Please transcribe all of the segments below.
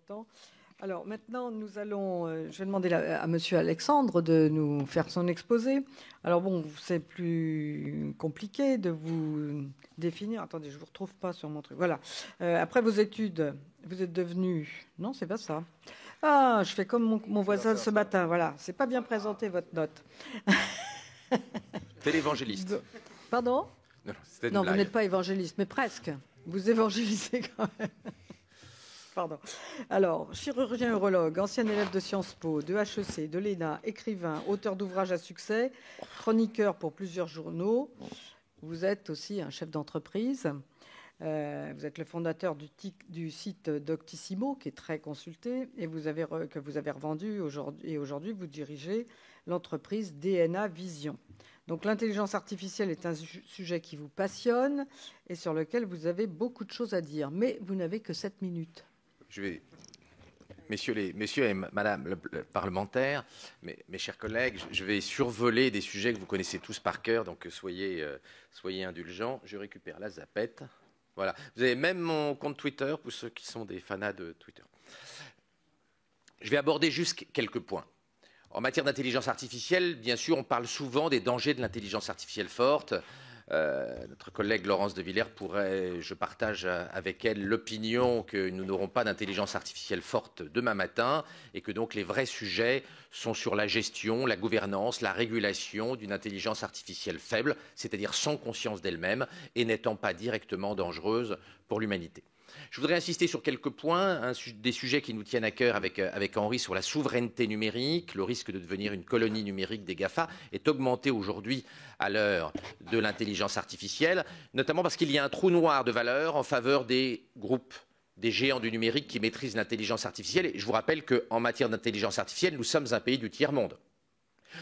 temps. Alors maintenant, nous allons, je vais demander à Monsieur Alexandre de nous faire son exposé. Alors bon, c'est plus compliqué de vous définir. Attendez, je vous retrouve pas sur mon truc. Voilà. Après vos études, vous êtes devenu. Non, c'est pas ça. Ah, je fais comme mon voisin ce matin. Voilà, c'est pas bien présenté votre note. Télévangéliste. Pardon? Non, vous n'êtes pas évangéliste, mais presque. Vous évangélisez quand même. Pardon. Alors, chirurgien urologue, ancien élève de Sciences Po, de HEC, de l'ENA, écrivain, auteur d'ouvrages à succès, chroniqueur pour plusieurs journaux. Vous êtes aussi un chef d'entreprise. Vous êtes le fondateur du site Doctissimo, qui est très consulté, et que vous avez revendu aujourd'hui. Et aujourd'hui, vous dirigez l'entreprise DNA Vision. Donc l'intelligence artificielle est un sujet qui vous passionne et sur lequel vous avez beaucoup de choses à dire. Mais vous n'avez que 7 minutes. Messieurs et madame le parlementaire, mes chers collègues, je vais survoler des sujets que vous connaissez tous par cœur, donc soyez indulgents. Je récupère la zapette. Voilà. Vous avez même mon compte Twitter pour ceux qui sont des fanas de Twitter. Je vais aborder juste quelques points. En matière d'intelligence artificielle, bien sûr, on parle souvent des dangers de l'intelligence artificielle forte. Notre collègue Laurence de Villers je partage avec elle l'opinion que nous n'aurons pas d'intelligence artificielle forte demain matin et que donc les vrais sujets sont sur la gestion, la gouvernance, la régulation d'une intelligence artificielle faible, c'est-à-dire sans conscience d'elle-même et n'étant pas directement dangereuse pour l'humanité. Je voudrais insister sur quelques points, des sujets qui nous tiennent à cœur avec Henri sur la souveraineté numérique. Le risque de devenir une colonie numérique des GAFA est augmenté aujourd'hui à l'heure de l'intelligence artificielle, notamment parce qu'il y a un trou noir de valeur en faveur des groupes, des géants du numérique qui maîtrisent l'intelligence artificielle. Et je vous rappelle qu'en matière d'intelligence artificielle, nous sommes un pays du tiers-monde.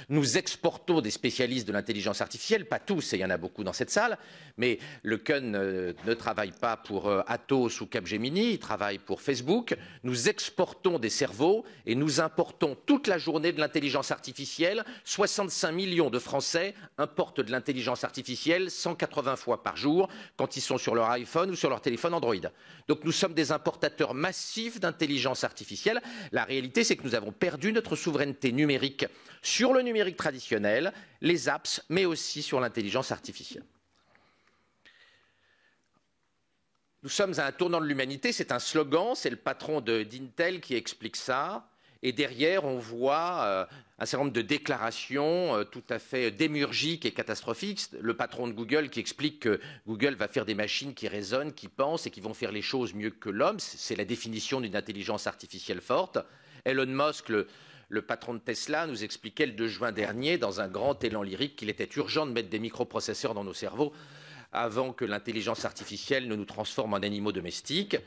Nous exportons des spécialistes de l'intelligence artificielle, pas tous, et il y en a beaucoup dans cette salle, mais le Kun ne travaille pas pour Atos ou Capgemini, il travaille pour Facebook. Nous exportons des cerveaux et nous importons toute la journée de l'intelligence artificielle. 65 millions de Français importent de l'intelligence artificielle 180 fois par jour quand ils sont sur leur iPhone ou sur leur téléphone Android. Donc nous sommes des importateurs massifs d'intelligence artificielle. La réalité, c'est que nous avons perdu notre souveraineté numérique sur le numérique traditionnel, les apps, mais aussi sur l'intelligence artificielle. Nous sommes à un tournant de l'humanité, c'est un slogan, c'est le patron d'Intel qui explique ça. Et derrière, on voit un certain nombre de déclarations tout à fait démiurgiques et catastrophiques. Le patron de Google qui explique que Google va faire des machines qui raisonnent, qui pensent et qui vont faire les choses mieux que l'homme. C'est la définition d'une intelligence artificielle forte. Elon Musk, le patron de Tesla, nous expliquait le 2 juin dernier, dans un grand élan lyrique, qu'il était urgent de mettre des microprocesseurs dans nos cerveaux avant que l'intelligence artificielle ne nous transforme en animaux domestiques.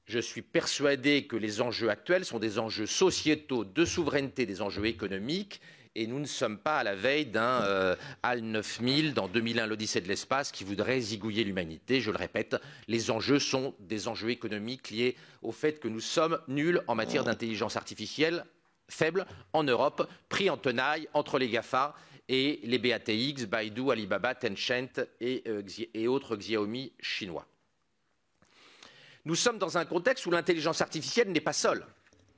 Je suis persuadé que les enjeux actuels sont des enjeux sociétaux, de souveraineté, des enjeux économiques, et nous ne sommes pas à la veille d'un HAL 9000 dans 2001, l'Odyssée de l'espace, qui voudrait zigouiller l'humanité. Je le répète, les enjeux sont des enjeux économiques liés au fait que nous sommes nuls en matière d'intelligence artificielle, faible en Europe, pris en tenaille entre les GAFA et les BATX, Baidu, Alibaba, Tencent et autres Xiaomi chinois. Nous sommes dans un contexte où l'intelligence artificielle n'est pas seule.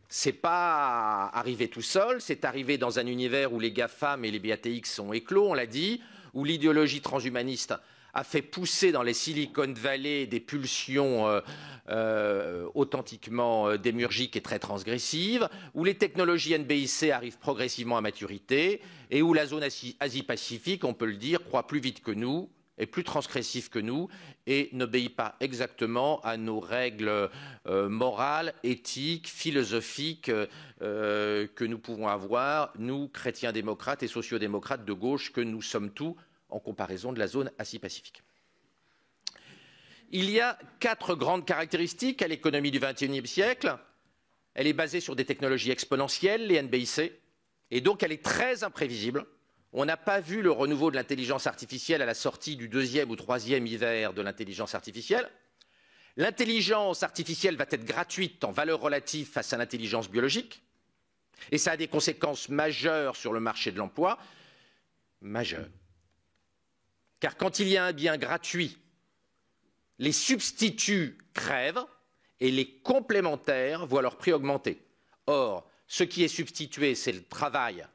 C'est pas arrivé tout seul, c'est arrivé dans un univers où les GAFAM et les BATX sont éclos, on l'a dit, où l'idéologie transhumaniste a fait pousser dans les Silicon Valley des pulsions authentiquement démiurgiques et très transgressives, où les technologies NBIC arrivent progressivement à maturité et où la zone Asie-Pacifique, on peut le dire, croît plus vite que nous, est plus transgressif que nous et n'obéit pas exactement à nos règles morales, éthiques, philosophiques que nous pouvons avoir, nous, chrétiens démocrates et sociodémocrates de gauche, que nous sommes tous en comparaison de la zone Asie-Pacifique. Il y a 4 grandes caractéristiques à l'économie du XXIe siècle. Elle est basée sur des technologies exponentielles, les NBIC, et donc elle est très imprévisible. On n'a pas vu le renouveau de l'intelligence artificielle à la sortie du 2e ou 3e hiver de l'intelligence artificielle. L'intelligence artificielle va être gratuite en valeur relative face à l'intelligence biologique. Et ça a des conséquences majeures sur le marché de l'emploi. Majeures. Car quand il y a un bien gratuit, les substituts crèvent et les complémentaires voient leur prix augmenter. Or, ce qui est substitué, c'est le travail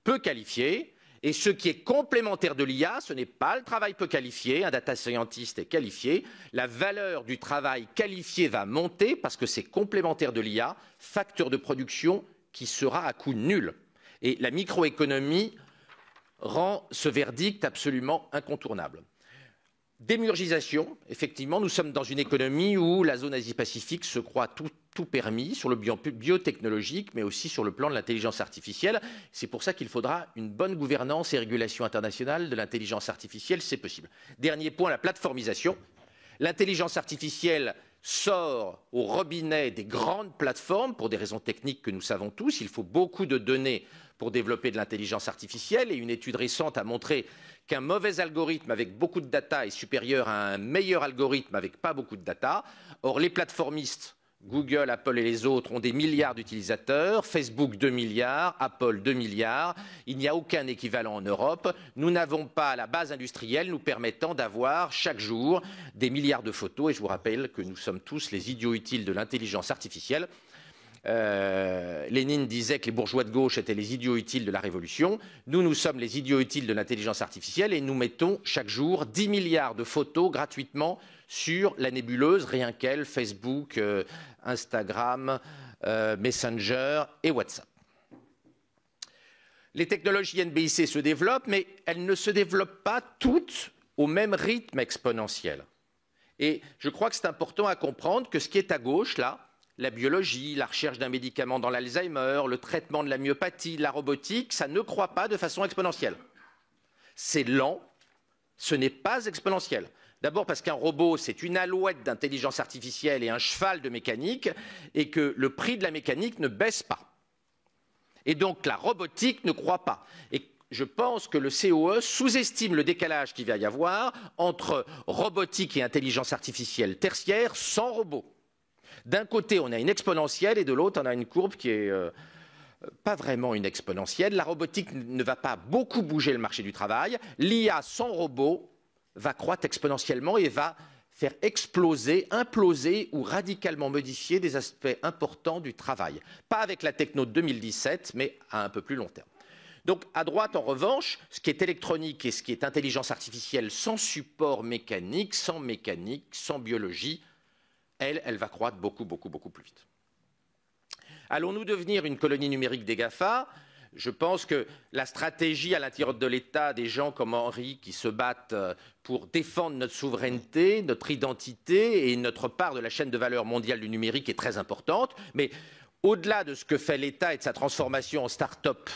peu qualifié, et ce qui est complémentaire de l'IA, ce n'est pas le travail peu qualifié, un data scientist est qualifié, la valeur du travail qualifié va monter parce que c'est complémentaire de l'IA, facteur de production qui sera à coût nul. Et la microéconomie rend ce verdict absolument incontournable. Démurgisation, effectivement, nous sommes dans une économie où la zone Asie-Pacifique se croit tout permis sur le biotechnologique, mais aussi sur le plan de l'intelligence artificielle. C'est pour ça qu'il faudra une bonne gouvernance et régulation internationale de l'intelligence artificielle, c'est possible. Dernier point, la plateformisation. L'intelligence artificielle sort au robinet des grandes plateformes pour des raisons techniques que nous savons tous. Il faut beaucoup de données pour développer de l'intelligence artificielle et une étude récente a montré qu'un mauvais algorithme avec beaucoup de data est supérieur à un meilleur algorithme avec pas beaucoup de data. Or, les plateformistes, Google, Apple et les autres, ont des milliards d'utilisateurs, Facebook 2 milliards, Apple 2 milliards. Il n'y a aucun équivalent en Europe. Nous n'avons pas la base industrielle nous permettant d'avoir chaque jour des milliards de photos. Et je vous rappelle que nous sommes tous les idiots utiles de l'intelligence artificielle. Lénine disait que les bourgeois de gauche étaient les idiots utiles de la révolution. Nous sommes les idiots utiles de l'intelligence artificielle et nous mettons chaque jour 10 milliards de photos gratuitement sur la nébuleuse, rien qu'elle, Facebook, Instagram, Messenger et WhatsApp. Les technologies NBIC se développent, mais elles ne se développent pas toutes au même rythme exponentiel. Et je crois que c'est important à comprendre que ce qui est à gauche, là, la biologie, la recherche d'un médicament dans l'Alzheimer, le traitement de la myopathie, la robotique, ça ne croît pas de façon exponentielle. C'est lent, ce n'est pas exponentiel. D'abord parce qu'un robot, c'est une alouette d'intelligence artificielle et un cheval de mécanique, et que le prix de la mécanique ne baisse pas. Et donc la robotique ne croît pas. Et je pense que le COE sous-estime le décalage qu'il va y avoir entre robotique et intelligence artificielle tertiaire sans robot. D'un côté, on a une exponentielle et de l'autre, on a une courbe qui est pas vraiment une exponentielle. La robotique ne va pas beaucoup bouger le marché du travail. L'IA sans robot va croître exponentiellement et va faire exploser, imploser ou radicalement modifier des aspects importants du travail. Pas avec la techno de 2017, mais à un peu plus long terme. Donc, à droite, en revanche, ce qui est électronique et ce qui est intelligence artificielle sans support mécanique, sans biologie, elle va croître beaucoup plus vite. Allons-nous devenir une colonie numérique des GAFA? Je pense que la stratégie à l'intérieur de l'État, des gens comme Henri qui se battent pour défendre notre souveraineté, notre identité et notre part de la chaîne de valeur mondiale du numérique est très importante. Mais au-delà de ce que fait l'État et de sa transformation en start-up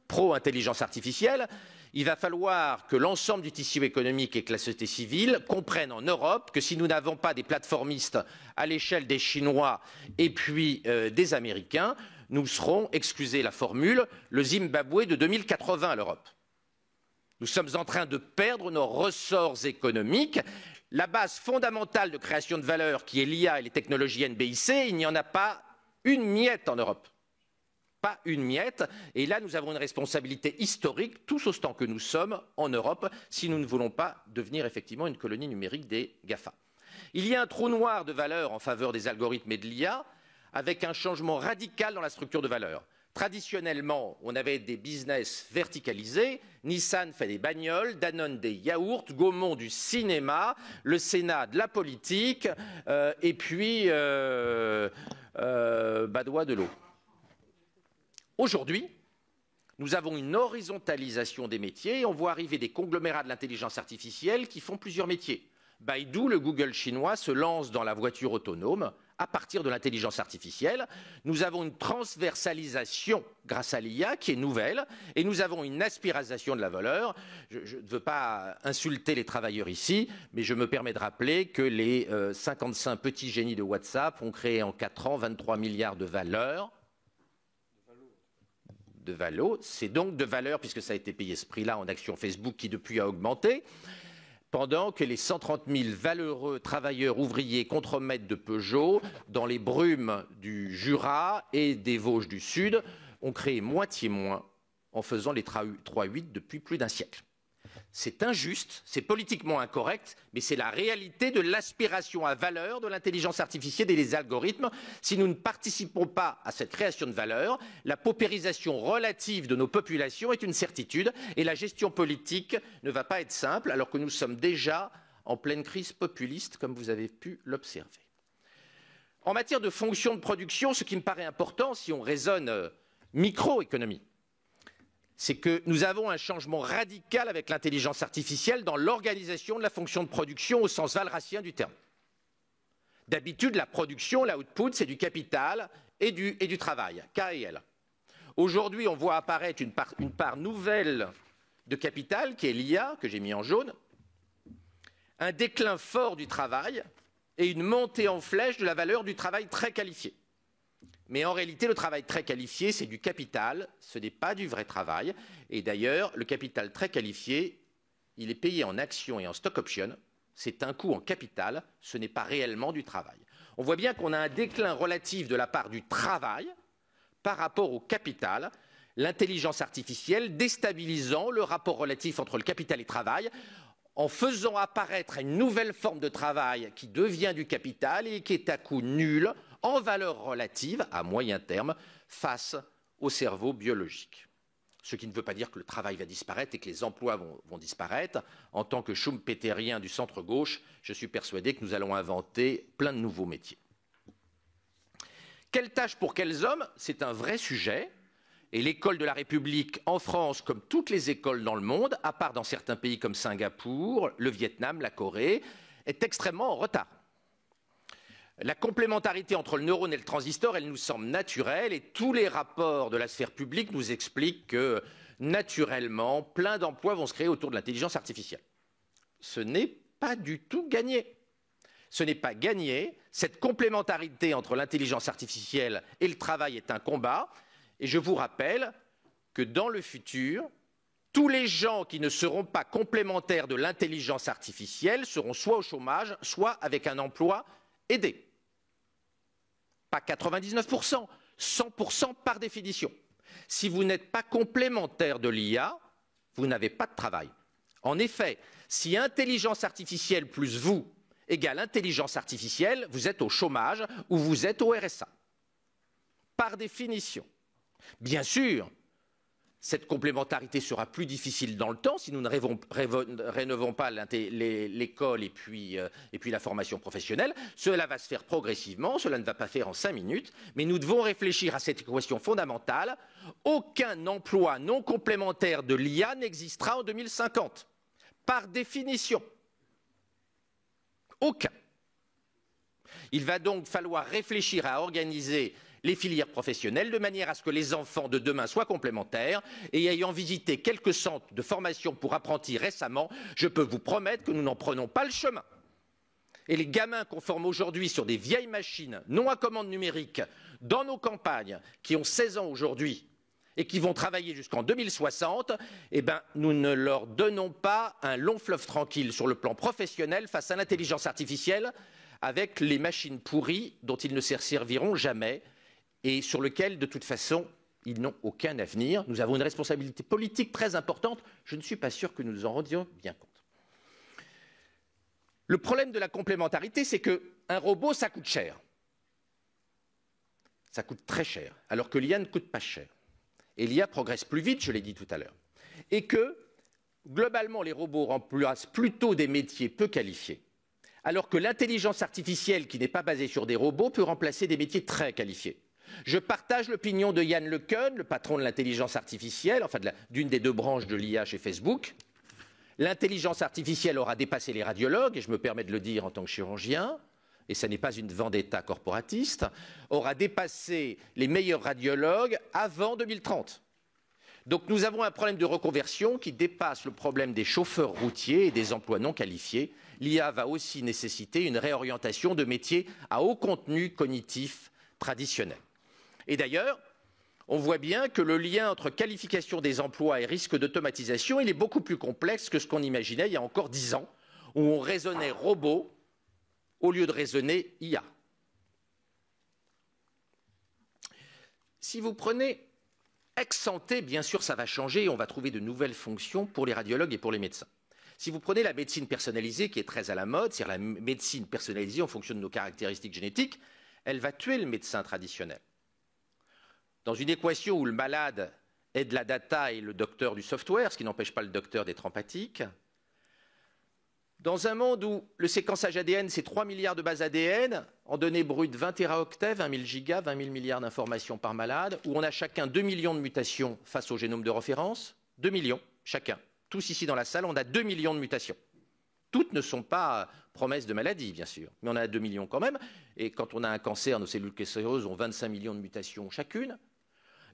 pro-intelligence artificielle, il va falloir que l'ensemble du tissu économique et que la société civile comprennent en Europe que si nous n'avons pas des plateformistes à l'échelle des Chinois et puis des Américains, nous serons, excusez la formule, le Zimbabwe de 2080 à l'Europe. Nous sommes en train de perdre nos ressorts économiques. La base fondamentale de création de valeur qui est l'IA et les technologies NBIC, il n'y en a pas une miette en Europe. Pas une miette. Et là, nous avons une responsabilité historique, tous autant que nous sommes en Europe, si nous ne voulons pas devenir effectivement une colonie numérique des GAFA. Il y a un trou noir de valeur en faveur des algorithmes et de l'IA, avec un changement radical dans la structure de valeur. Traditionnellement, on avait des business verticalisés. Nissan fait des bagnoles, Danone des yaourts, Gaumont du cinéma, le Sénat de la politique, et puis Badois de l'eau. Aujourd'hui, nous avons une horizontalisation des métiers et on voit arriver des conglomérats de l'intelligence artificielle qui font plusieurs métiers. Baidu, le Google chinois, se lance dans la voiture autonome à partir de l'intelligence artificielle. Nous avons une transversalisation grâce à l'IA qui est nouvelle et nous avons une aspiration de la valeur. Je ne veux pas insulter les travailleurs ici, mais je me permets de rappeler que les 55 petits génies de WhatsApp ont créé en 4 ans 23 milliards de valeur. De valo, c'est donc de valeur puisque ça a été payé ce prix-là en actions Facebook qui depuis a augmenté, pendant que les 130 000 valeureux travailleurs ouvriers contremaîtres de Peugeot dans les brumes du Jura et des Vosges du Sud ont créé moitié moins en faisant les 3-8 depuis plus d'un siècle. C'est injuste, c'est politiquement incorrect, mais c'est la réalité de l'aspiration à valeur de l'intelligence artificielle et des algorithmes. Si nous ne participons pas à cette création de valeur, la paupérisation relative de nos populations est une certitude et la gestion politique ne va pas être simple alors que nous sommes déjà en pleine crise populiste, comme vous avez pu l'observer. En matière de fonction de production, ce qui me paraît important, si on raisonne microéconomie, c'est que nous avons un changement radical avec l'intelligence artificielle dans l'organisation de la fonction de production au sens valracien du terme. D'habitude, la production, l'output, c'est du capital et du travail, K et L. Aujourd'hui, on voit apparaître une part nouvelle de capital, qui est l'IA, que j'ai mis en jaune, un déclin fort du travail et une montée en flèche de la valeur du travail très qualifié. Mais en réalité, le travail très qualifié, c'est du capital, ce n'est pas du vrai travail. Et d'ailleurs, le capital très qualifié, il est payé en actions et en stock options. C'est un coût en capital, ce n'est pas réellement du travail. On voit bien qu'on a un déclin relatif de la part du travail par rapport au capital, l'intelligence artificielle déstabilisant le rapport relatif entre le capital et le travail, en faisant apparaître une nouvelle forme de travail qui devient du capital et qui est à coût nul, en valeur relative, à moyen terme, face au cerveau biologique. Ce qui ne veut pas dire que le travail va disparaître et que les emplois vont disparaître. En tant que schumpeterien du centre-gauche, je suis persuadé que nous allons inventer plein de nouveaux métiers. Quelles tâches pour quels hommes? C'est un vrai sujet. Et l'école de la République en France, comme toutes les écoles dans le monde, à part dans certains pays comme Singapour, le Vietnam, la Corée, est extrêmement en retard. La complémentarité entre le neurone et le transistor, elle nous semble naturelle et tous les rapports de la sphère publique nous expliquent que, naturellement, plein d'emplois vont se créer autour de l'intelligence artificielle. Ce n'est pas du tout gagné. Ce n'est pas gagné. Cette complémentarité entre l'intelligence artificielle et le travail est un combat. Et je vous rappelle que dans le futur, tous les gens qui ne seront pas complémentaires de l'intelligence artificielle seront soit au chômage, soit avec un emploi aidé. Pas 99%, 100% par définition. Si vous n'êtes pas complémentaire de l'IA, vous n'avez pas de travail. En effet, si intelligence artificielle plus vous égale intelligence artificielle, vous êtes au chômage ou vous êtes au RSA. Par définition. Bien sûr, cette complémentarité sera plus difficile dans le temps si nous ne rénovons pas l'école et puis la formation professionnelle. Cela va se faire progressivement, cela ne va pas faire en 5 minutes, mais nous devons réfléchir à cette équation fondamentale. Aucun emploi non complémentaire de l'IA n'existera en 2050, par définition. Aucun. Il va donc falloir réfléchir à organiser les filières professionnelles de manière à ce que les enfants de demain soient complémentaires et ayant visité quelques centres de formation pour apprentis récemment, je peux vous promettre que nous n'en prenons pas le chemin. Et les gamins qu'on forme aujourd'hui sur des vieilles machines non à commande numérique dans nos campagnes, qui ont 16 ans aujourd'hui et qui vont travailler jusqu'en 2060, eh ben, nous ne leur donnons pas un long fleuve tranquille sur le plan professionnel face à l'intelligence artificielle avec les machines pourries dont ils ne se serviront jamais et sur lequel, de toute façon, ils n'ont aucun avenir. Nous avons une responsabilité politique très importante. Je ne suis pas sûr que nous nous en rendions bien compte. Le problème de la complémentarité, c'est qu'un robot, ça coûte cher. Ça coûte très cher, alors que l'IA ne coûte pas cher. Et l'IA progresse plus vite, je l'ai dit tout à l'heure. Et que, globalement, les robots remplacent plutôt des métiers peu qualifiés, alors que l'intelligence artificielle, qui n'est pas basée sur des robots, peut remplacer des métiers très qualifiés. Je partage l'opinion de Yann LeCun, le patron de l'intelligence artificielle, enfin d'une des deux branches de l'IA chez Facebook. L'intelligence artificielle aura dépassé les radiologues, et je me permets de le dire en tant que chirurgien, et ce n'est pas une vendetta corporatiste, aura dépassé les meilleurs radiologues avant 2030. Donc nous avons un problème de reconversion qui dépasse le problème des chauffeurs routiers et des emplois non qualifiés. L'IA va aussi nécessiter une réorientation de métiers à haut contenu cognitif traditionnel. Et d'ailleurs, on voit bien que le lien entre qualification des emplois et risque d'automatisation, il est beaucoup plus complexe que ce qu'on imaginait il y a encore 10 ans, où on raisonnait robot au lieu de raisonner IA. Si vous prenez ex santé, bien sûr, ça va changer et on va trouver de nouvelles fonctions pour les radiologues et pour les médecins. Si vous prenez la médecine personnalisée, qui est très à la mode, c'est-à-dire la médecine personnalisée en fonction de nos caractéristiques génétiques, elle va tuer le médecin traditionnel. Dans une équation où le malade est de la data et le docteur du software, ce qui n'empêche pas le docteur d'être empathique, dans un monde où le séquençage ADN, c'est 3 milliards de bases ADN, en données brutes 20 téraoctets, 20 000 gigas, 20 000 milliards d'informations par malade, où on a chacun 2 millions de mutations face au génome de référence, 2 millions chacun. Tous ici dans la salle, on a 2 millions de mutations. Toutes ne sont pas promesses de maladie, bien sûr, mais on a 2 millions quand même. Et quand on a un cancer, nos cellules cancéreuses ont 25 millions de mutations chacune,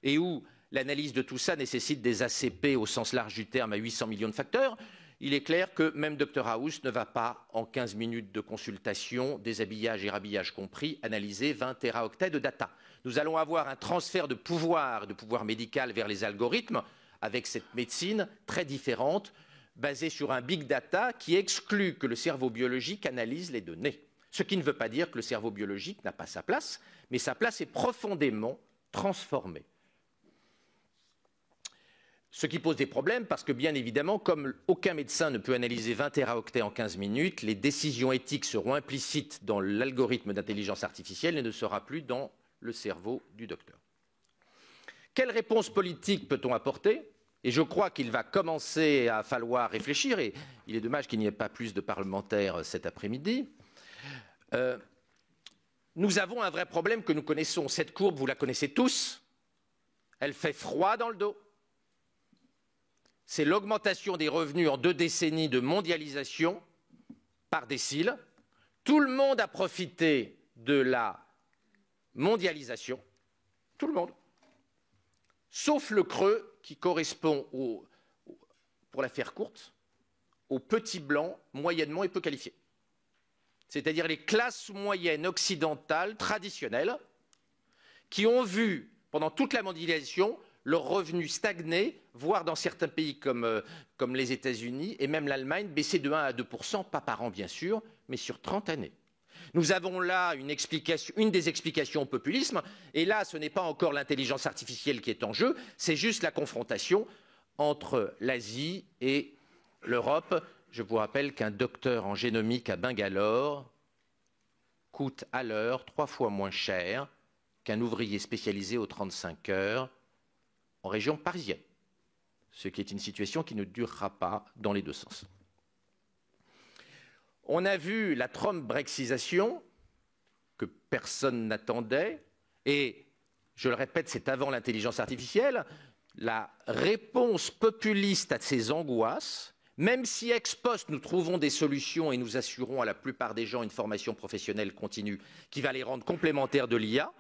et où l'analyse de tout ça nécessite des ACP au sens large du terme à 800 millions de facteurs, il est clair que même Dr House ne va pas, en 15 minutes de consultation, déshabillage et rhabillage compris, analyser 20 téraoctets de data. Nous allons avoir un transfert de pouvoir médical vers les algorithmes, avec cette médecine très différente, basée sur un big data qui exclut que le cerveau biologique analyse les données. Ce qui ne veut pas dire que le cerveau biologique n'a pas sa place, mais sa place est profondément transformée. Ce qui pose des problèmes parce que, bien évidemment, comme aucun médecin ne peut analyser 20 téraoctets en 15 minutes, les décisions éthiques seront implicites dans l'algorithme d'intelligence artificielle et ne sera plus dans le cerveau du docteur. Quelle réponse politique peut-on apporter? Et je crois qu'il va commencer à falloir réfléchir, et il est dommage qu'il n'y ait pas plus de parlementaires cet après-midi. Nous avons un vrai problème que nous connaissons. Cette courbe, vous la connaissez tous. Elle fait froid dans le dos. C'est l'augmentation des revenus en 2 décennies de mondialisation par décile. Tout le monde a profité de la mondialisation. Tout le monde. Sauf le creux qui correspond, pour la faire courte, aux petits blancs moyennement et peu qualifiés. C'est-à-dire les classes moyennes occidentales traditionnelles qui ont vu, pendant toute la mondialisation, leurs revenus stagner, voire dans certains pays comme les États-Unis et même l'Allemagne, baisser de 1 à 2%, pas par an bien sûr, mais sur 30 années. Nous avons là une des explications au populisme, et là ce n'est pas encore l'intelligence artificielle qui est en jeu, c'est juste la confrontation entre l'Asie et l'Europe. Je vous rappelle qu'un docteur en génomique à Bangalore coûte à l'heure 3 fois moins cher qu'un ouvrier spécialisé aux 35 heures en région parisienne, ce qui est une situation qui ne durera pas dans les deux sens. On a vu la Trump-brexisation que personne n'attendait, et je le répète, c'est avant l'intelligence artificielle, la réponse populiste à ces angoisses, même si ex post nous trouvons des solutions et nous assurons à la plupart des gens une formation professionnelle continue qui va les rendre complémentaires de l'IA,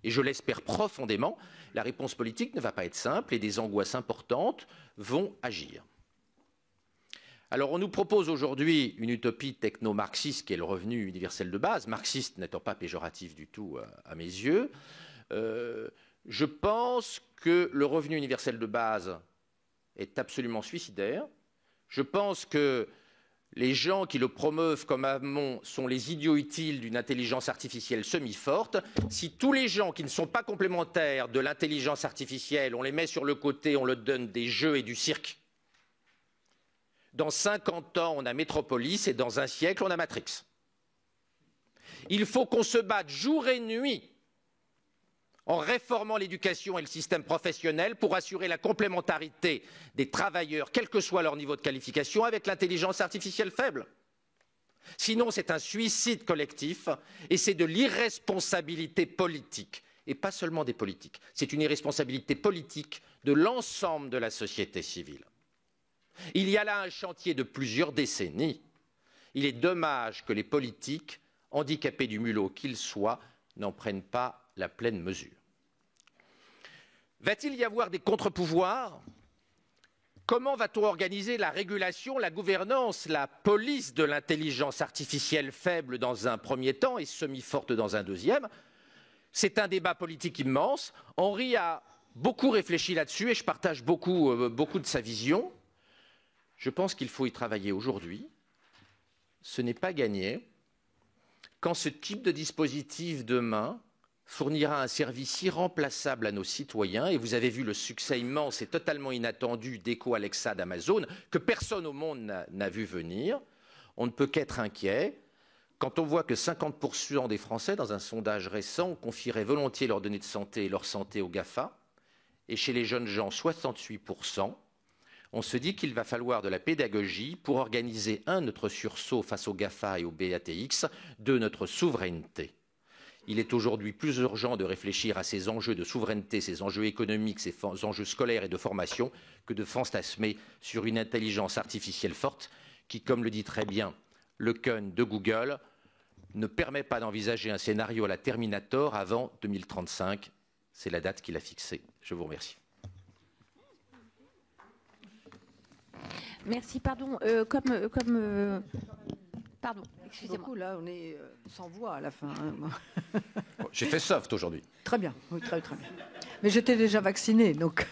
et je l'espère profondément, la réponse politique ne va pas être simple et des angoisses importantes vont agir. Alors on nous propose aujourd'hui une utopie techno-marxiste qui est le revenu universel de base, marxiste n'étant pas péjoratif du tout à mes yeux. Je pense que le revenu universel de base est absolument suicidaire. Je pense que les gens qui le promeuvent comme amont sont les idiots utiles d'une intelligence artificielle semi-forte. Si tous les gens qui ne sont pas complémentaires de l'intelligence artificielle, on les met sur le côté, on leur donne des jeux et du cirque, dans 50 ans, on a Metropolis et dans un siècle, on a Matrix. Il faut qu'on se batte jour et nuit en réformant l'éducation et le système professionnel pour assurer la complémentarité des travailleurs, quel que soit leur niveau de qualification, avec l'intelligence artificielle faible. Sinon, c'est un suicide collectif et c'est de l'irresponsabilité politique. Et pas seulement des politiques. C'est une irresponsabilité politique de l'ensemble de la société civile. Il y a là un chantier de plusieurs décennies. Il est dommage que les politiques, handicapés du mulot qu'ils soient, n'en prennent pas la pleine mesure. Va-t-il y avoir des contre-pouvoirs? Comment va-t-on organiser la régulation, la gouvernance, la police de l'intelligence artificielle faible dans un premier temps et semi-forte dans un deuxième? C'est un débat politique immense. Henri a beaucoup réfléchi là-dessus et je partage beaucoup de sa vision. Je pense qu'il faut y travailler aujourd'hui. Ce n'est pas gagné. Quand ce type de dispositif demain fournira un service irremplaçable à nos citoyens. Et vous avez vu le succès immense et totalement inattendu d'Echo Alexa d'Amazon, que personne au monde n'a vu venir. On ne peut qu'être inquiet quand on voit que 50% des Français, dans un sondage récent, confieraient volontiers leurs données de santé et leur santé aux GAFA. Et chez les jeunes gens, 68%. On se dit qu'il va falloir de la pédagogie pour organiser, notre sursaut face aux GAFA et aux BATX, notre souveraineté. Il est aujourd'hui plus urgent de réfléchir à ces enjeux de souveraineté, ces enjeux économiques, ces enjeux scolaires et de formation, que de fantasmer sur une intelligence artificielle forte qui, comme le dit très bien le Kun de Google, ne permet pas d'envisager un scénario à la Terminator avant 2035. C'est la date qu'il a fixée. Je vous remercie. Merci, pardon. Pardon, excusez-moi. Là, on est sans voix à la fin. J'ai fait soft aujourd'hui. Très bien, oui, très bien. Mais j'étais déjà vaccinée, donc...